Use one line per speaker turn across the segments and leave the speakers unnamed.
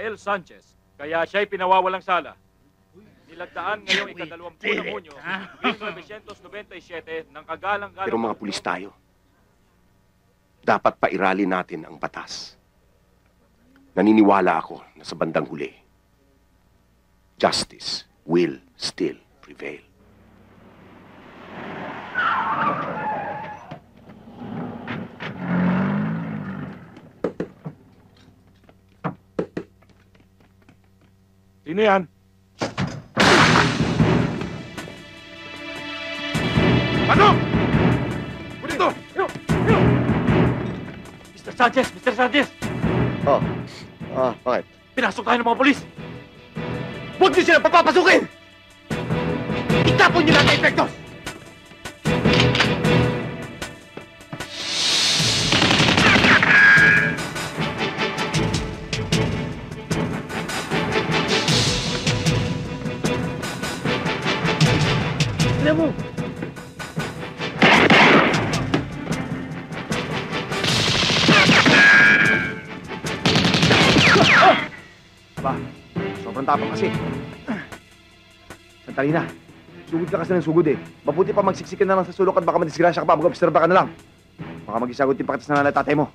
Rafael Sanchez, kaya siya'y pinawawalang sala. Nilagdaan ngayong ika-20 ng Hunyo, 1997 ng kagalang-galang...
Pero mga pulis tayo. Dapat pairali natin ang batas. Naniniwala ako na sa bandang huli, justice will still prevail.
Sino yan? Pasok! Dito! Mr. Sanchez! Mr. Sanchez!
Bakit?
Pinasok tayo ng mga polis!
Huwag niyo sila papapasukin! Itapon niyo natin, Inspector! Alam mo! Ba, sobrang tapang kasi. Sandali na. Sugod ka kasi ng sugod eh. Mabuti pa magsiksikan na lang sa sulok at baka madisgrasya ka pa, mag-observe ka na lang. Baka mag-isagot yung pakitas na nanay tatay mo.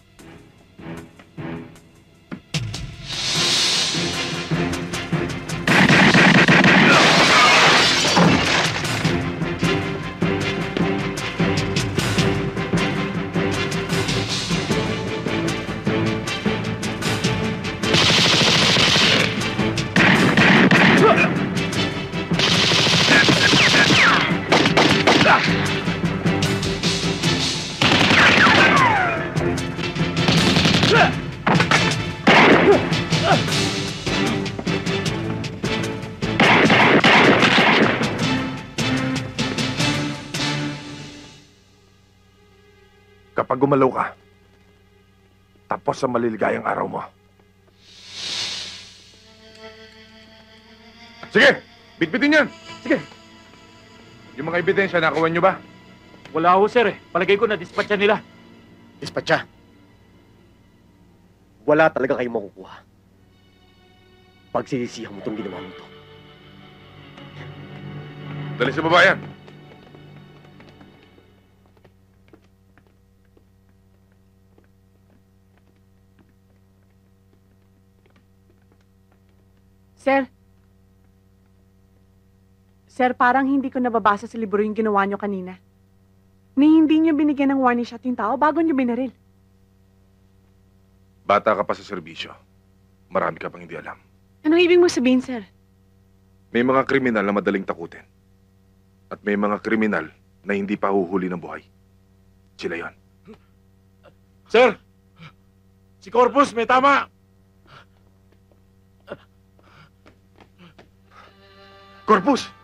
Kapag gumalaw ka, tapos ang maliligayang araw mo. Sige! Bitbitin yan!
Sige!
Yung mga ebidensya, nakuha nyo ba?
Wala ho, sir eh. Palagay ko na dispatcha nila.
Dispatcha. Wala talaga kayong makukuha. Pagsisisihan mo itong ginawa mo to.
Dali sa baba yan.
Sir, parang hindi ko nababasa sa libro yung ginawa nyo kanina. Ni hindi nyo binigyan ng warning shot yung tao bago nyo binaril.
Bata ka pa sa serbisyo. Marami ka pang hindi alam.
Anong ibig mo sabihin, sir?
May mga kriminal na madaling takutin. At may mga kriminal na hindi pa huhuli ng buhay. Sila yon.
Sir! Si Corpus, may tama!
Corpus!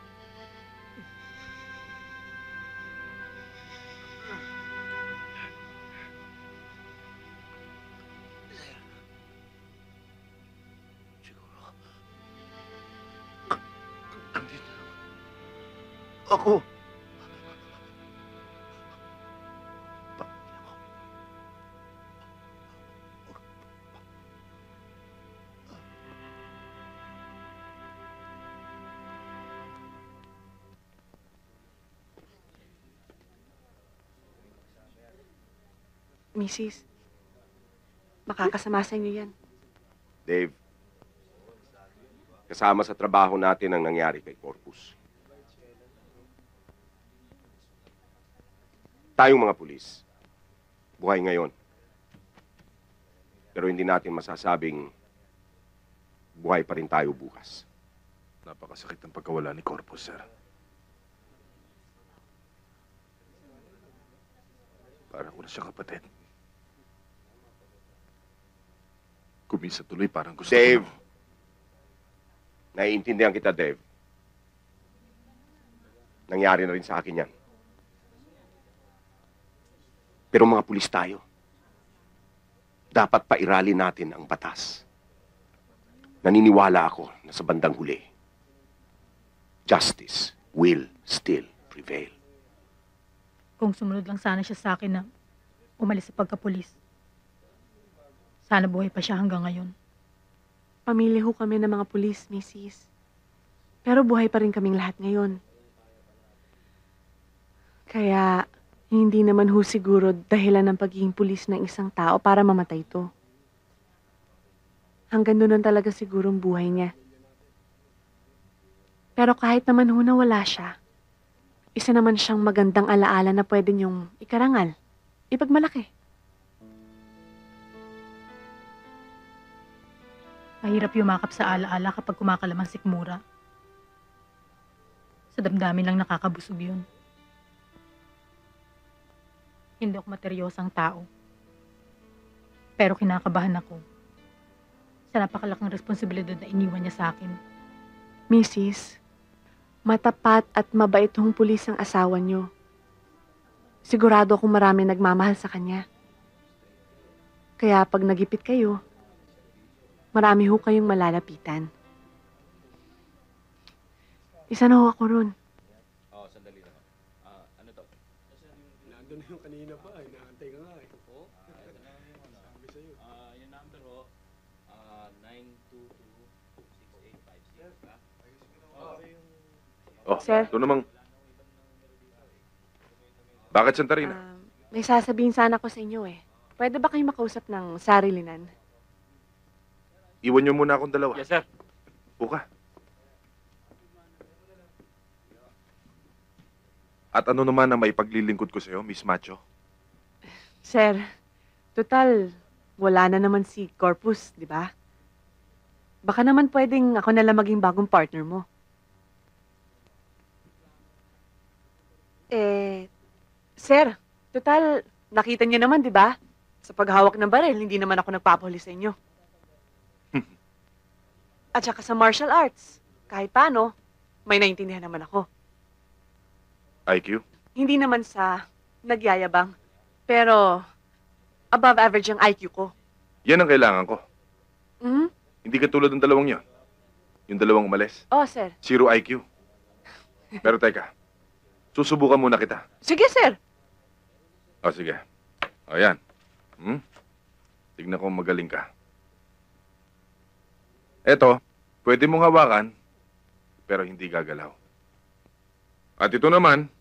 Ako.
Mrs., makakasama sa inyo yan.
Dave, kasama sa trabaho natin ang nangyari kay Corpus. Tayong mga pulis, buhay ngayon. Pero hindi natin masasabing buhay pa rin tayo bukas.
Napakasakit ng pagkawala ni Corpus, sir. Para ko na siya kapatid. Kumisa tuloy parang gusto
Dave,
ko.
naiintindihan kita, Dave. Nangyari na rin sa akin yan. Pero mga pulis tayo. Dapat pairali natin ang batas. Naniniwala ako na sa bandang huli, justice will still prevail.
Kung sumunod lang sana siya sa akin na umalis sa pagkapulis, sana buhay pa siya hanggang ngayon.
Pamilya ho kami ng mga pulis, Mrs. Pero buhay pa rin kaming lahat ngayon. Kaya, hindi naman ho siguro dahilan ng pagiging pulis ng isang tao para mamatay ito. Hanggang doon lang talaga sigurong buhay niya. Pero kahit naman ho na wala siya, isa naman siyang magandang alaala na pwede niyong ikarangal, ipagmalaki.
Mahirap yumakap sa alaala kapag kumakalamang sikmura. Sa damdamin lang nakakabusog yun. Hindi ako materyosang tao. Pero kinakabahan ako sa napakalaking responsibilidad na iniwan niya sa akin.
Mrs., matapat at mabait hong pulis ang asawa niyo. Sigurado akong marami nagmamahal sa kanya. Kaya pag nagipit kayo, marami ho kayong malalapitan. Isa na ho ako ron.
Nandun na yung kanina pa, inaantay ka nga eh. Sabi sa'yo.
Yung number ho, 922-6856.
Oh,
Sir?
ito namang... Bakit Santarina?
May sasabihin sana ako sa inyo eh. Pwede ba kayo makausap ng sarilinan?
Iwan niyo muna akong dalawa.
Yes, sir.
Buka. At ano naman ang maipaglilingkod ko sa'yo, Miss Macho?
Sir, total, wala na naman si Corpus, di ba? Baka naman pwedeng ako na lang maging bagong partner mo. Sir, total, nakita niyo naman, di ba? Sa paghawak ng baril, hindi naman ako nagpapahuli sa inyo. At saka sa martial arts, kahit paano, may naintindihan naman ako.
IQ?
Hindi naman sa nagyayabang, pero above average ang IQ ko.
Yan ang kailangan ko.
Hmm?
Hindi katulad ng dalawang yon. Yung dalawang umalis.
Oh, sir.
0 IQ. Pero teka, susubukan muna kita.
Sige, sir.
O sige. O yan. Tignan ko magaling ka. Eto, pwede mong hawakan, pero hindi gagalaw. At ito naman,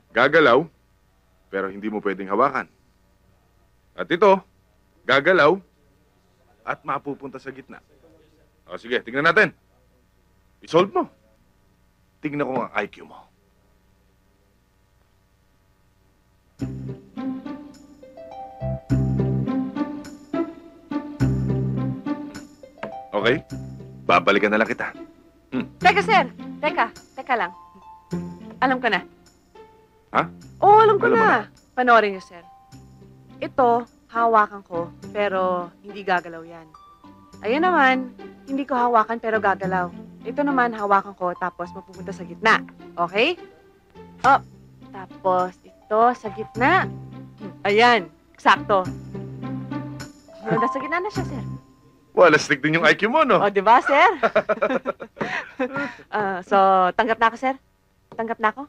gagalaw, pero hindi mo pwedeng hawakan. At ito, gagalaw, at mapupunta sa gitna. O sige, tignan natin. I-solve mo. Tignan ko ang IQ mo. Okay? Babalikan na lang kita.
Teka, sir. Teka lang. Alam ko na.
Ha?
Oo, alam ko
Alam mo
na. Panoorin niyo, sir. Ito, hawakan ko, pero hindi gagalaw yan. Ayun naman, hindi ko hawakan pero gagalaw. Ito naman, hawakan ko, tapos mapupunta sa gitna. Okay? Oh, tapos ito sa gitna. Ayan, eksakto. Nasa gitna na siya, sir.
Wala, stick din yung IQ mo, no?
O, di ba, sir? So, tanggap na ako, sir? Tanggap na ako?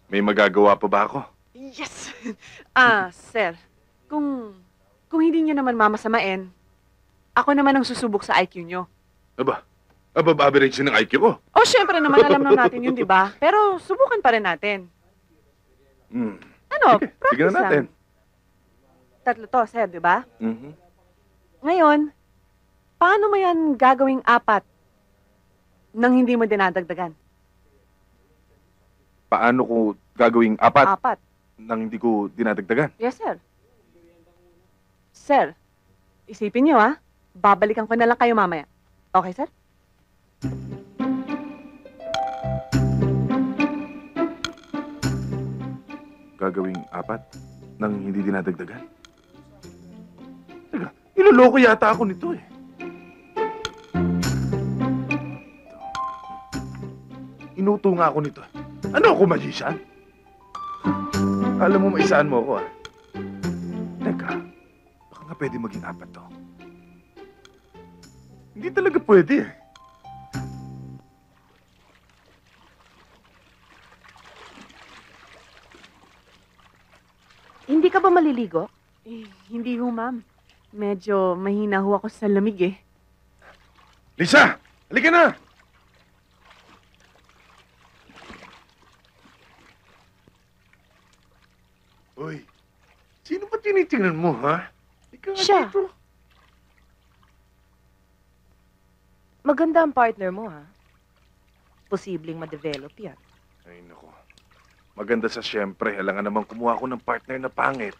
May magagawa pa ba ako?
Yes! Sir, kung hindi nyo naman mamasamain, ako naman ang susubok sa IQ nyo.
Aba, above average ng IQ ko.
Oh, syempre naman, alam na natin yun, di ba? Pero subukan pa rin natin. Ano,
Sige,
practice
tignan natin.
lang. 3 to, sir, di ba?
Mhm.
Ngayon, paano mo yan gagawing 4 nang hindi mo dinadagdagan?
Paano ko gagawing 4
4.
nang hindi ko dinadagdagan?
Yes, sir. Sir, isipin nyo, ha? Babalikan ko na lang kayo mamaya. Okay, sir?
Gagawing 4 nang hindi dinadagdagan? Teka, iloloko yata ako nito eh. Inuto nga ako nito. Ano ako, magician? Alam mo, maisaan mo ako ah. Teka, baka nga pwede maging 4 to. Hindi talaga pwede eh.
Hindi ka ba maliligo?
Hindi ho, ma'am. Medyo mahina ho ako sa lamig eh.
Lisa! Halika na! Uy, sino ba tinitingnan mo, ha? Ikaw nga
Siya.
dito.
Maganda ang partner mo, ha? Posibleng ma-develop yan.
Ay, nako. Maganda sa siyempre. Alangan naman kumuha ko ng partner na pangit.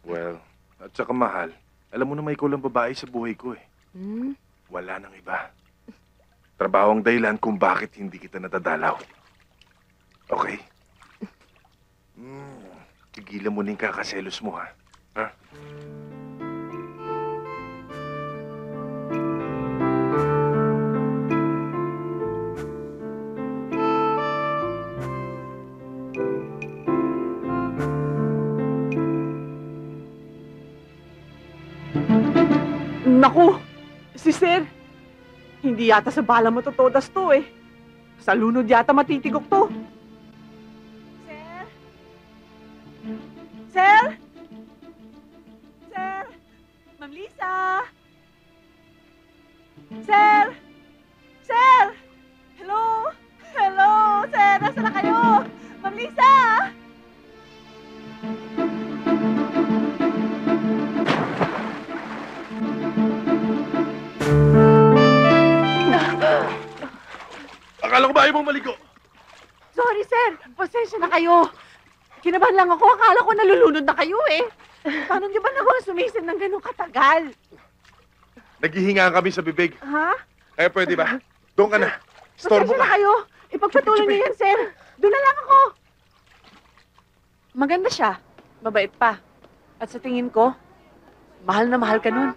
Well, at saka mahal. Alam mo na may kulang babae sa buhay ko eh.
Hmm?
Wala nang iba. Trabaho ang dahilan kung bakit hindi kita nadadalaw. Okay? Tigilan mo na yung kakaselos mo, ha? Ha?
Naku! Si Sir! Hindi yata sa bala mo totodas to eh. Sa lunod yata matitigok to. Sir? Sir? Sir? Ma'am Lisa? Sir? Sir? Hello? Hello? Sir, nasa na kayo? Ma'am Lisa?
Akala ko ba ayaw mong maligo?
Sorry, sir. Pasensya na kayo. Kinabahan lang ako. Akala ko nalulunod na kayo eh. Paano niyo ba nagawang sumisid ng ganun katagal?
Naghihinga kami sa bibig.
Ha?
Kaya pwede ba? Doon ka na. Storbo
Pasensya na
ka.
kayo. Ipagpatuloy
Chupi, chupi.
niyo yan, sir. Doon na lang ako. Maganda siya. Mabait pa. At sa tingin ko, mahal na mahal ka nun.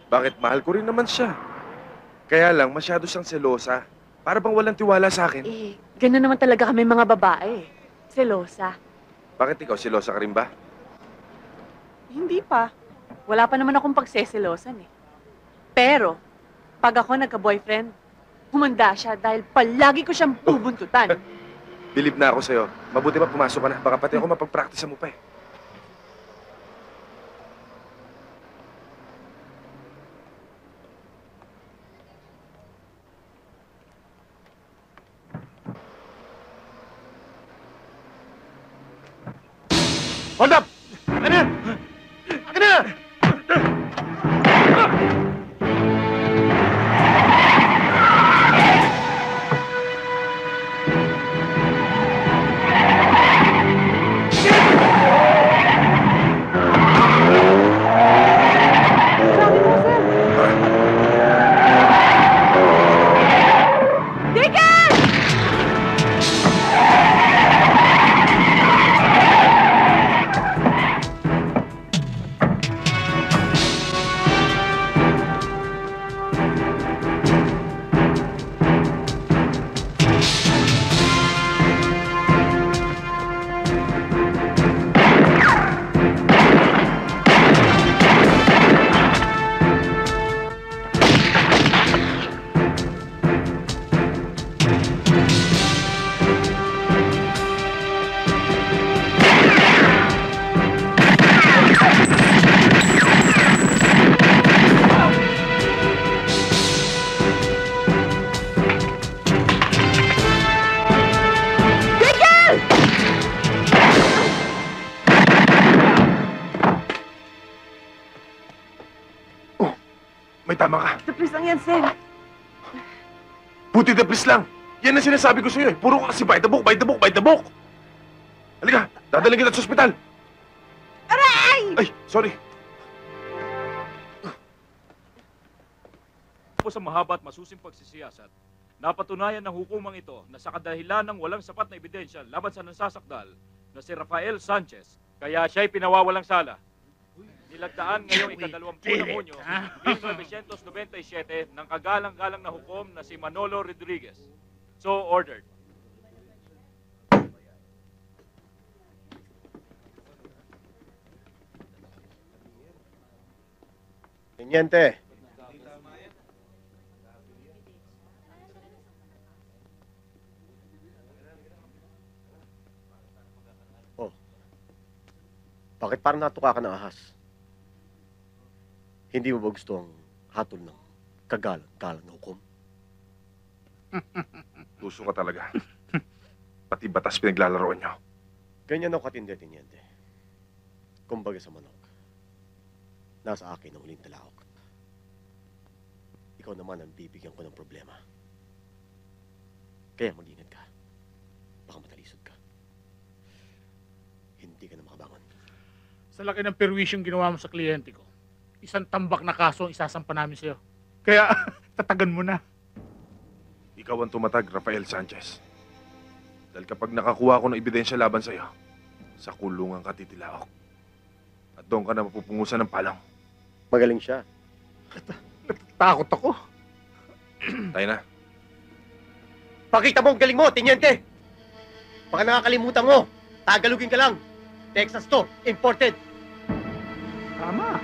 Bakit? Mahal ko rin naman siya. Kaya lang, masyado siyang selosa. Para bang walang tiwala sa akin.
Eh, ganun naman talaga kami mga babae. Selosa.
Bakit ikaw, selosa ka rin ba?
Hindi pa. Wala pa naman akong pagseselosan eh. Pero, pag ako nagka-boyfriend, humanda siya dahil palagi ko siyang bubuntutan.
Believe na ako sa'yo. Mabuti pa pumasok ka na. Baka pati ako mapag-practice mo pa eh. Hold up! Akin na! Akin na!
Sabi mo, sir! Tigil!
May tama ka.
Tapos lang yan, sir.
Buti the please lang. Yan ang sinasabi ko sa'yo eh. Puro ka kasi bite the book, bite the book, bite the book. Halika, dadaling kita sa ospital.
Aray!
Ay, sorry.
Po sa mahaba at masusing pagsisiyasat, napatunayan ng hukumang ito na sa kadahilan ng walang sapat na ebidensya laban sa nansasakdal na si Rafael Sanchez, kaya siya'y pinawawalang sala. Nilagdaan ngayong ika-20 ng Hunyo, 1997 ng kagalang-galang na hukom na si Manolo Rodriguez. So ordered.
Teniente. Oh. Bakit parang natuka ka ng ahas? Hindi mo ba gusto ang hatol ng kagalang-galang na hukom?
Tuso ka talaga. Pati batas pinaglalaroan nyo.
Ganyan ako katindi, Teniente. Kumbaga sa manok, nasa akin ang uling talaok. Ikaw naman ang bibigyan ko ng problema. Kaya mag-ingat ka. Baka matalisod ka. Hindi ka na makabangon.
Sa laki ng perwisyong ginawa mo sa kliyente ko, isang tambak na kaso ang isasampa namin sa'yo. Kaya, tatagan mo na.
Ikaw ang tumatag, Rafael Sanchez. Dahil kapag nakakuha ko ng ebidensya laban sa'yo, sa kulungan ka titilaok. At doon ka na mapupungusan ng palang.
Magaling siya.
Takot ako.
Tayo na.
Pakita mo ang galing mo, Teniente! Baka nakakalimutan mo. Tagalogin ka lang. Texas to. Imported.
Tama.